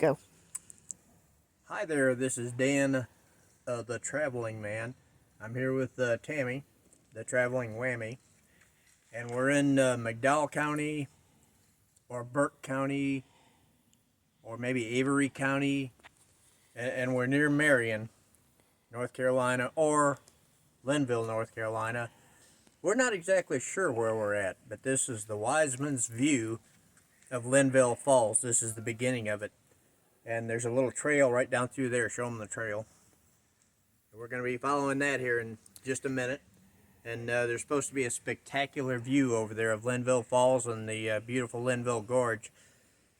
Go. Hi there, this is Dan, the Traveling Man. I'm here with Tammy, the Traveling Whammy, and we're in McDowell County, or Burke County, or maybe Avery County, and we're near Marion, North Carolina, or Linville, North Carolina. We're not exactly sure where we're at, but this is the Wiseman's view of Linville Falls. This is the beginning of it. And there's a little trail right down through there. Show them the trail. We're going to be following that here in just a minute. And there's supposed to be a spectacular view over there of Linville Falls and the beautiful Linville Gorge.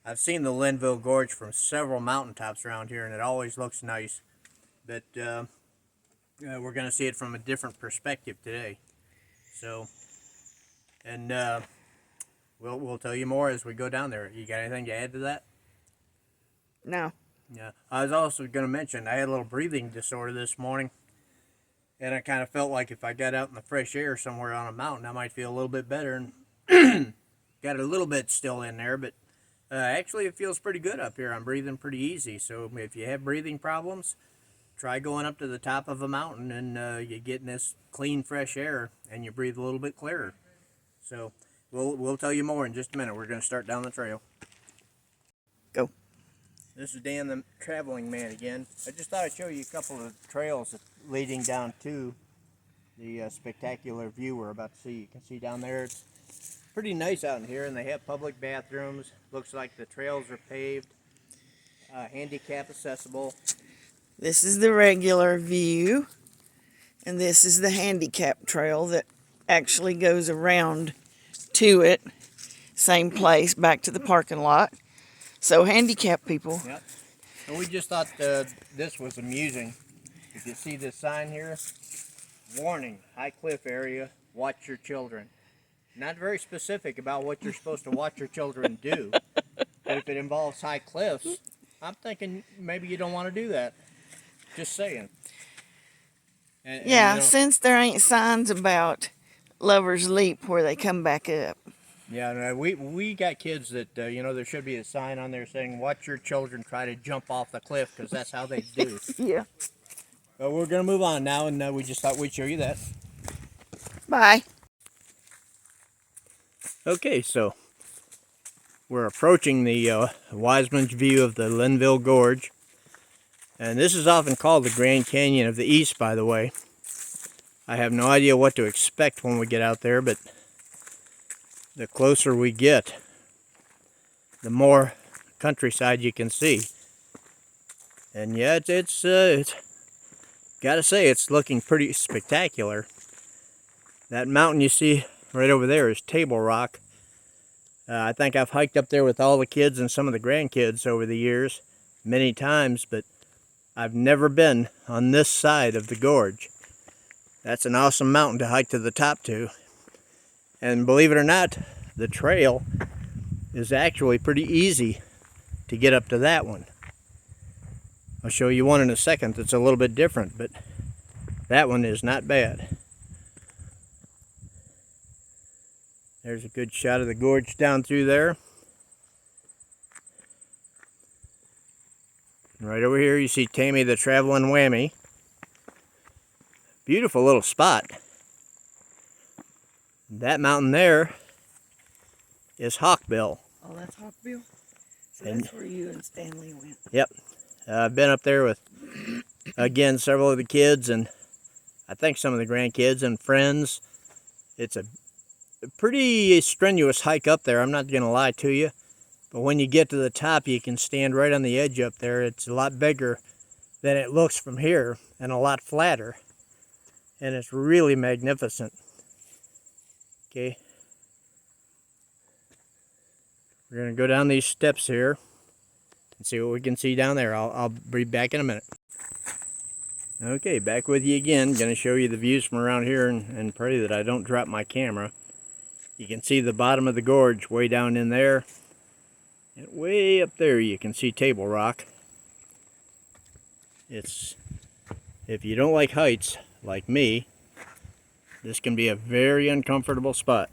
I've seen the Linville Gorge from several mountaintops around here, and it always looks nice. But we're going to see it from a different perspective today. So, and we'll tell you more as we go down there. You got anything to add to that? No. Yeah. I was also going to mention I had a little breathing disorder this morning, and I kind of felt like if I got out in the fresh air somewhere on a mountain, I might feel a little bit better. And got a little bit still in there, but actually it feels pretty good up here. I'm breathing pretty easy. So if you have breathing problems, try going up to the top of a mountain, and you get in this clean, fresh air, and you breathe a little bit clearer. So we'll tell you more in just a minute. We're going to start down the trail. Go. This is Dan the Traveling Man again. I just thought I'd show you a couple of trails leading down to the spectacular view we're about to see. You can see down there it's pretty nice out in here, and they have public bathrooms. Looks like the trails are paved, handicap accessible. This is the regular view, and this is the handicap trail that actually goes around to it. Same place, back to the parking lot. So handicapped people. Yep. And we just thought this was amusing. If you see this sign here, warning, high cliff area, watch your children. Not very specific about what you're supposed to watch your children do. But if it involves high cliffs, I'm thinking maybe you don't want to do that. Just saying. And, Yeah, you know, since there ain't signs about Lover's Leap where they come back up. yeah, no, we got kids that, there should be a sign on there saying, watch your children try to jump off the cliff, because that's how they do. Yeah. But we're going to move on now, and we just thought we'd show you that. Bye. Okay, so we're approaching the Wiseman's view of the Linville Gorge. And this is often called the Grand Canyon of the East, by the way. I have no idea what to expect when we get out there, but the closer we get, the more countryside you can see. And yeah, it's gotta say, it's looking pretty spectacular. That mountain you see right over there is Table Rock. I think I've hiked up there with all the kids and some of the grandkids over the years, many times, but I've never been on this side of the gorge. That's an awesome mountain to hike to the top to. And believe it or not, the trail is actually pretty easy to get up to that one. I'll show you one in a second that's a little bit different, but that one is not bad. There's a good shot of the gorge down through there. And right over here you see Tammy the Traveling Whammy. Beautiful little spot. That mountain there is Hawkbill. Oh, that's Hawkbill? So that's where you and Stanley went. Yep. I've been up there with, again, several of the kids, and I think some of the grandkids and friends. It's a pretty strenuous hike up there, I'm not going to lie to you. But when you get to the top, you can stand right on the edge up there. It's a lot bigger than it looks from here, and a lot flatter. And it's really magnificent. Okay. We're going to go down these steps here and see what we can see down there. I'll be back in a minute. Okay, back with you again. Going to show you the views from around here, and pray that I don't drop my camera. You can see the bottom of the gorge way down in there. And way up there you can see Table Rock. If you don't like heights, like me, this can be a very uncomfortable spot.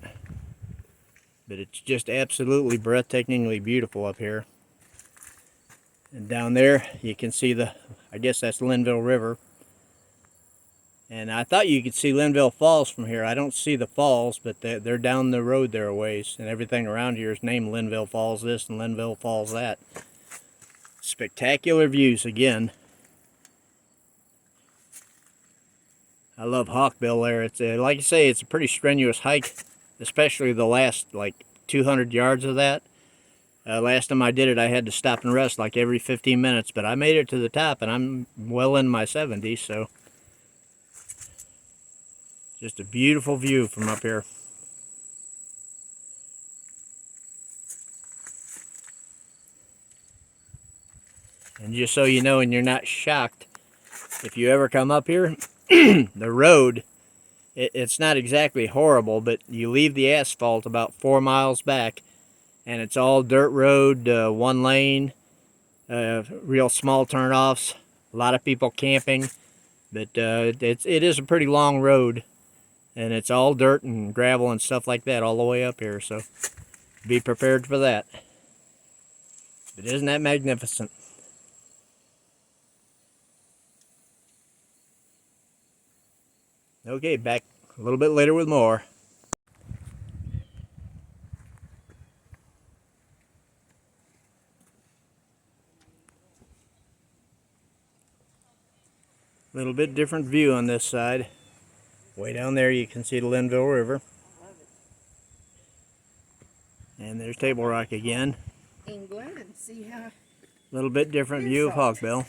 But it's just absolutely breathtakingly beautiful up here. And down there you can see I guess that's Linville River. And I thought you could see Linville Falls from here. I don't see the falls, but they're down the road there a ways. And everything around here is named Linville Falls this and Linville Falls that. Spectacular views again. I love Hawkbill there. It's like I say, it's a pretty strenuous hike, especially the last like 200 yards of that. Last time I did it, I had to stop and rest like every 15 minutes, but I made it to the top, and I'm well in my 70s, so just a beautiful view from up here. And just so you know, and you're not shocked, if you ever come up here, the road, it's not exactly horrible, but you leave the asphalt about 4 miles back, and it's all dirt road, one lane, real small turnoffs, a lot of people camping, but it is a pretty long road, and it's all dirt and gravel and stuff like that all the way up here, so be prepared for that. But isn't that magnificent? Okay, back a little bit later with more. A little bit different view on this side. Way down there you can see the Linville River. And there's Table Rock again. England, and see how. A little bit different view of Hawkbill.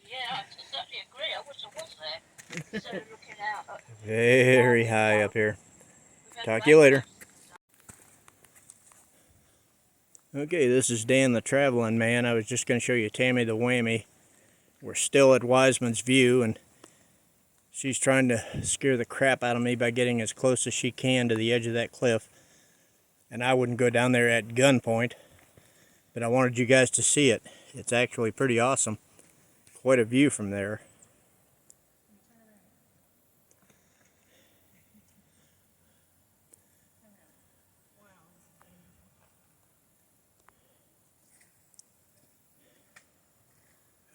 Yeah, I certainly agree. I wish I was there. Instead of looking out. Very high up here. Talk to you later. Okay, this is Dan the Traveling Man. I was just going to show you Tammy the Whammy. We're still at Wiseman's View, and she's trying to scare the crap out of me by getting as close as she can to the edge of that cliff. And I wouldn't go down there at gunpoint, but I wanted you guys to see it. It's actually pretty awesome. Quite a view from there.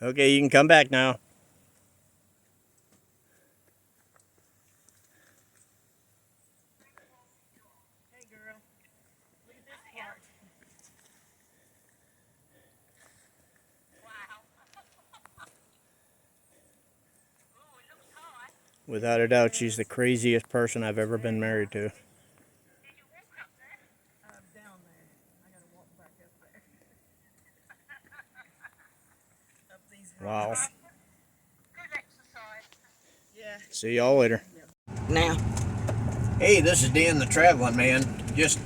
Okay, you can come back now. Hey girl, look at this part. Wow. Oh, it looks high. Without a doubt, she's the craziest person I've ever been married to. Did you walk up there? Down there. I gotta walk back up there. Up these Wow. Good exercise. Yeah. See y'all later. Now. Hey, this is Dan the Traveling Man. Just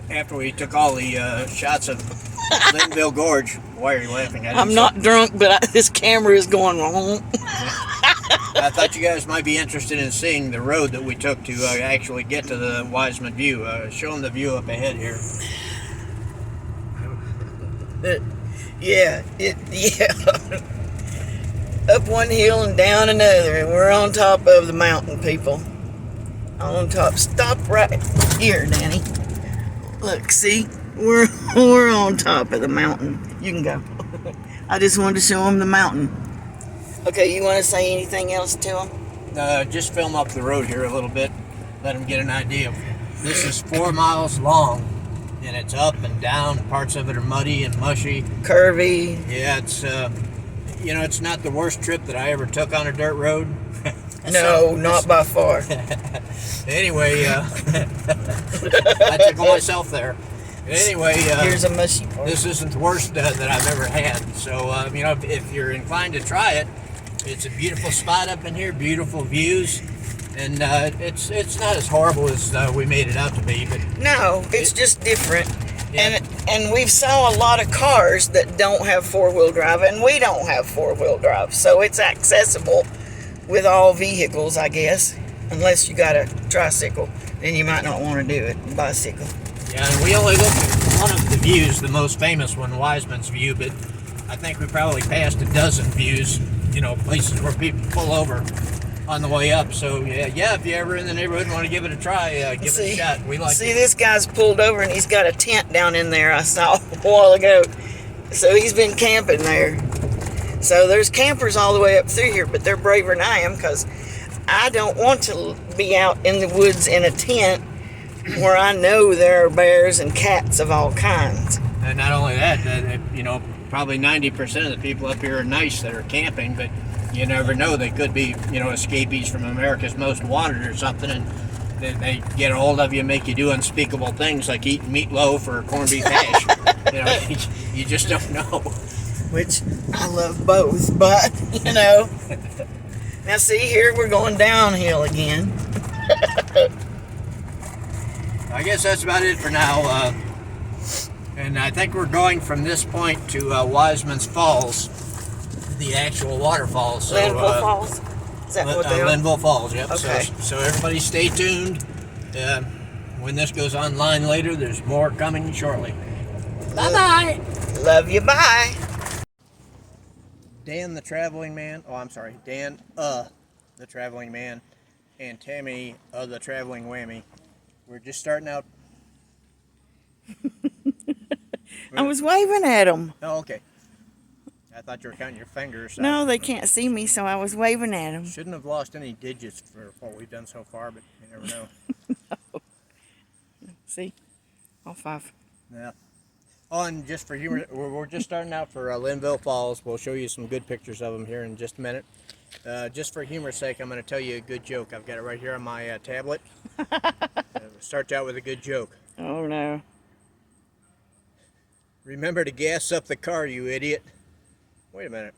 after we took all the shots of Linville Gorge. Why are you laughing? I'm not drunk, but this camera is going wrong. I thought you guys might be interested in seeing the road that we took to actually get to the Wiseman View. Show them the view up ahead here. Yeah. Up one hill and down another, and we're on top of the mountain, people. On top. Stop right here, Danny. Look, see? We're on top of the mountain. You can go. I just wanted to show them the mountain. Okay, you want to say anything else to them? Just film up the road here a little bit. Let them get an idea. This is 4 miles long, and it's up and down. Parts of it are muddy and mushy. Curvy. Yeah, it's it's not the worst trip that I ever took on a dirt road. No, not by far. Anyway, I tickle myself there. Anyway, Here's a mushy part. this isn't the worst that I've ever had. So, if you're inclined to try it, it's a beautiful spot up in here, beautiful views, and it's not as horrible as we made it out to be. But No, it's just different. Yeah. And we've saw a lot of cars that don't have four-wheel drive, and we don't have four-wheel drive, so it's accessible with all vehicles, I guess. Unless you got a tricycle, then you might not want to do it. Bicycle. Yeah, and we only looked at one of the views, the most famous one, Wiseman's View, but I think we probably passed a dozen views, places where people pull over on the way up. So, yeah, if you're ever in the neighborhood and want to give it a try, give it a shot. We like See, it. this guy's pulled over, and he's got a tent down in there I saw a while ago. So he's been camping there. So there's campers all the way up through here, but they're braver than I am because I don't want to be out in the woods in a tent where I know there are bears and cats of all kinds. And not only that, you know, probably 90% of the people up here are nice that are camping, but you never know. They could be, you know, escapees from America's Most Wanted or something, and they get a hold of you and make you do unspeakable things like eating meatloaf or corned beef hash. You know, you just don't know. Which I love both, but, you know. Now see, here we're going downhill again. I guess that's about it for now. And I think we're going from this point to WISEMAN's Falls, the actual waterfalls. So, LINVILLE Falls? Is that what they are? LINVILLE Falls, yep. Okay. So everybody stay tuned. When this goes online later, there's more coming shortly. Bye-bye. Love you, bye. Dan the Traveling Man, Dan the Traveling Man, and Tammy the Traveling Whammy. We're just starting out. I was waving at them. Oh, okay. I thought you were counting your fingers. No, they can't see me, so I was waving at them. Shouldn't have lost any digits for what we've done so far, but you never know. No. See? All five. Yeah. Oh, and just for humor, we're just starting out for LINVILLE Falls. We'll show you some good pictures of them here in just a minute. Just for humor's sake, I'm going to tell you a good joke. I've got it right here on my tablet. Start out with a good joke. Oh, no. Remember to gas up the car, you idiot. Wait a minute.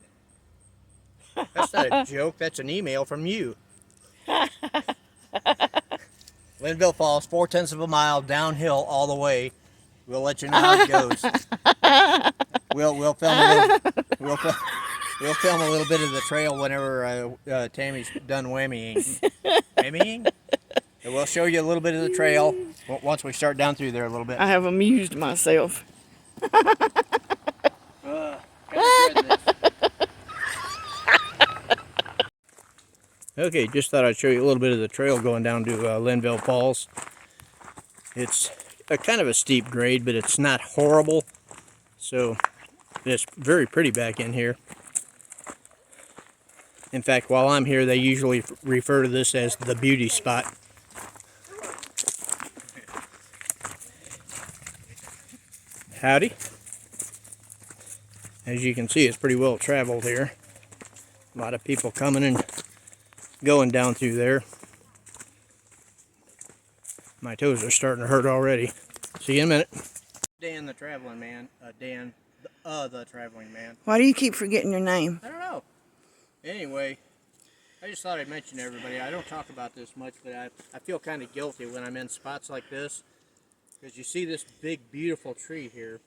That's not a joke. That's an email from you. LINVILLE Falls, 4/10 of a mile downhill all the way. We'll let you know how it goes. We'll film a little bit of the trail whenever Tammy's done whammying. Whammying? And we'll show you a little bit of the trail once we start down through there a little bit. I have amused myself. Okay, just thought I'd show you a little bit of the trail going down to LINVILLE Falls. It's a kind of a steep grade, but it's not horrible. So it's very pretty back in here. In fact, while I'm here, they usually refer to this as the beauty spot. Howdy. As you can see, it's pretty well traveled here. A lot of people coming and going down through there. My toes are starting to hurt already. See you in a minute. Dan the Traveling Man. Dan the Traveling Man. Why do you keep forgetting your name? I don't know. Anyway, I just thought I'd mention to everybody. I don't talk about this much, but I feel kind of guilty when I'm in spots like this. Because you see this big, beautiful tree here.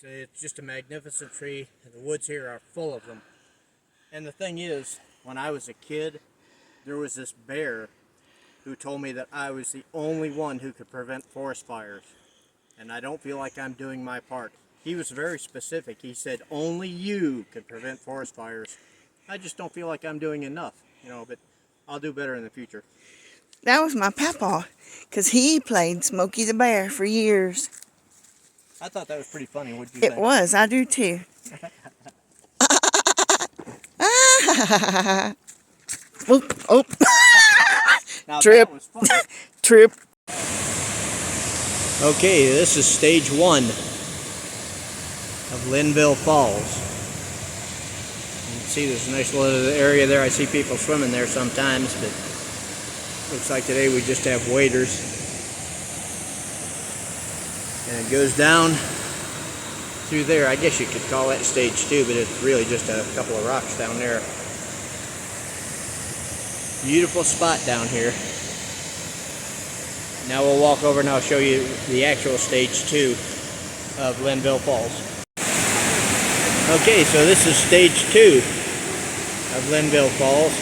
It's just a magnificent tree, and the woods here are full of them. And the thing is, when I was a kid, there was this bear who told me that I was the only one who could prevent forest fires. And I don't feel like I'm doing my part. He was very specific. He said, only you could prevent forest fires. I just don't feel like I'm doing enough, you know, but I'll do better in the future. That was my papa, because he played Smokey the Bear for years. I thought that was pretty funny. What do you think? It was. I do too. Oh. Now, Trip. that was fun. Trip. Okay, this is stage 1 of LINVILLE Falls. You can see there's a nice little area there. I see people swimming there sometimes, but looks like today we just have waders. And it goes down through there. I guess you could call that stage 2, but it's really just a couple of rocks down there. Beautiful spot down here. Now we'll walk over and I'll show you the actual stage 2 of LINVILLE Falls. Okay, so this is stage 2 of LINVILLE Falls.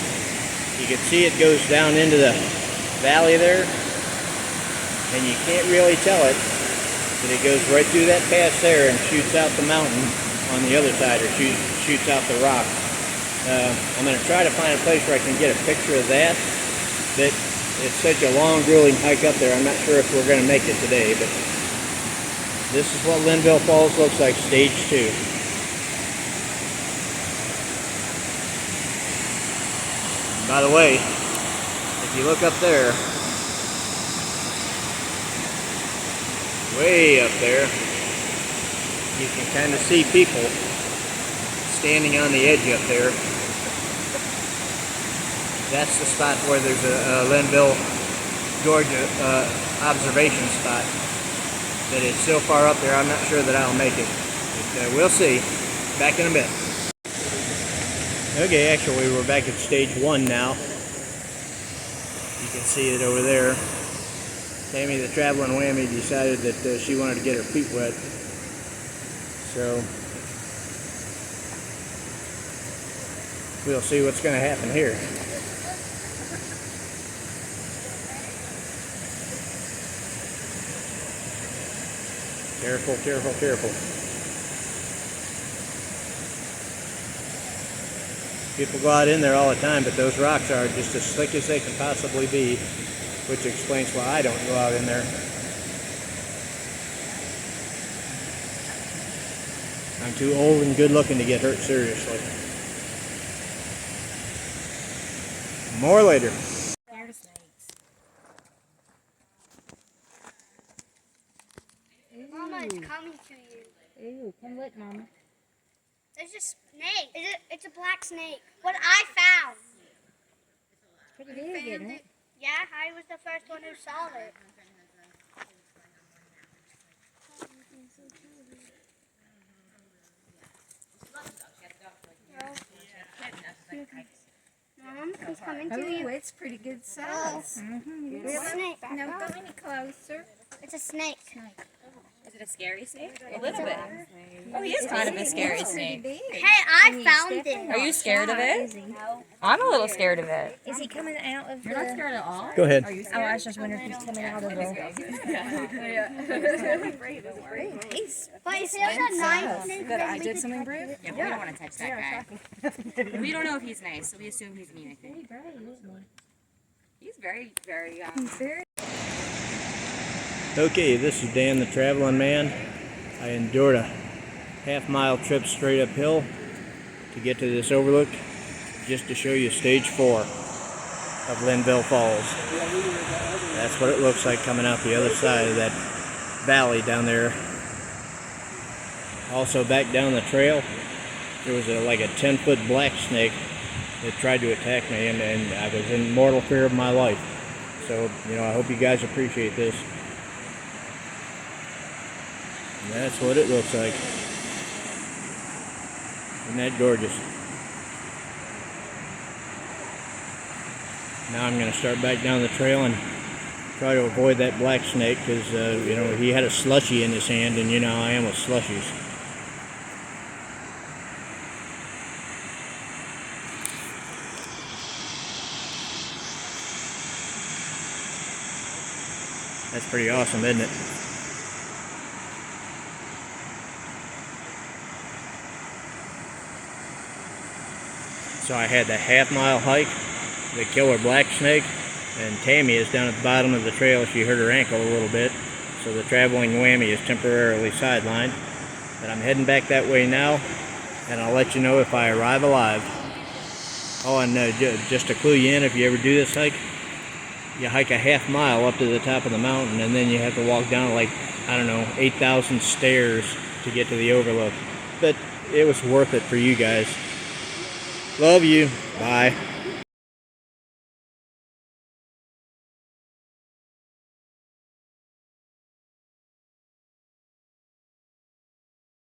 You can see it goes down into the valley there, and you can't really tell it, but it goes right through that pass there and shoots out the mountain on the other side, or shoots out the rock. I'm going to try to find a place where I can get a picture of that, but it's such a long, grueling hike up there, I'm not sure if we're going to make it today, but This is what Linville Falls looks like, stage 2. By the way, if you look up there, way up there, you can kind of see people standing on the edge up there. That's the spot where there's a Linville, Georgia observation spot. But it's so far up there, I'm not sure that I'll make it. But, we'll see. Back in a bit. Okay, actually we're back at stage 1 now. You can see it over there. Tammy, the traveling whammy, decided that she wanted to get her feet wet. So we'll see what's going to happen here. Careful, careful, careful. People go out in there all the time, but those rocks are just as slick as they can possibly be, which explains why I don't go out in there. I'm too old and good looking to get hurt seriously. More later. Mama, it's coming to you. Ooh, come look, Mama. There's a snake. It's a black snake. What I found. Pretty big, isn't it? Yeah, I was the first one who saw it. Mom, he's coming to you. Oh, it's pretty good size. It's a snake. No, go any closer. It's a snake. Is it a scary snake? A little bit. Oh, he is kind of a scary snake. Hey, I found it. Are you scared of it? I'm a little scared of it. Is he coming out of You're not scared at all? Go ahead. Oh, I was just wondering if he's coming out of the... He's But if there's a knife, Good, I did something brave? Yeah, we don't want to touch that guy. We don't know if he's nice, so we assume he's mean, I think. brave, isn't He's very, very, he? He's very... Okay, this is Dan the Traveling Man. I endured a half-mile trip straight uphill to get to this overlook, just to show you stage 4 of Linville Falls. That's what it looks like coming out the other side of that valley down there. Also back down the trail, there was like a 10-foot black snake that tried to attack me, and I was in mortal fear of my life. So, I hope you guys appreciate this. And that's what it looks like. Isn't that gorgeous? Now I'm going to start back down the trail and try to avoid that black snake because, he had a slushie in his hand, and I am with slushies. That's pretty awesome, isn't it? So I had the half-mile hike, the killer black snake, and Tammy is down at the bottom of the trail. She hurt her ankle a little bit, so the traveling whammy is temporarily sidelined. But I'm heading back that way now, and I'll let you know if I arrive alive. Oh, and just to clue you in, if you ever do this hike, you hike a half mile up to the top of the mountain, and then you have to walk down 8,000 stairs to get to the overlook. But it was worth it for you guys. Love you. Bye.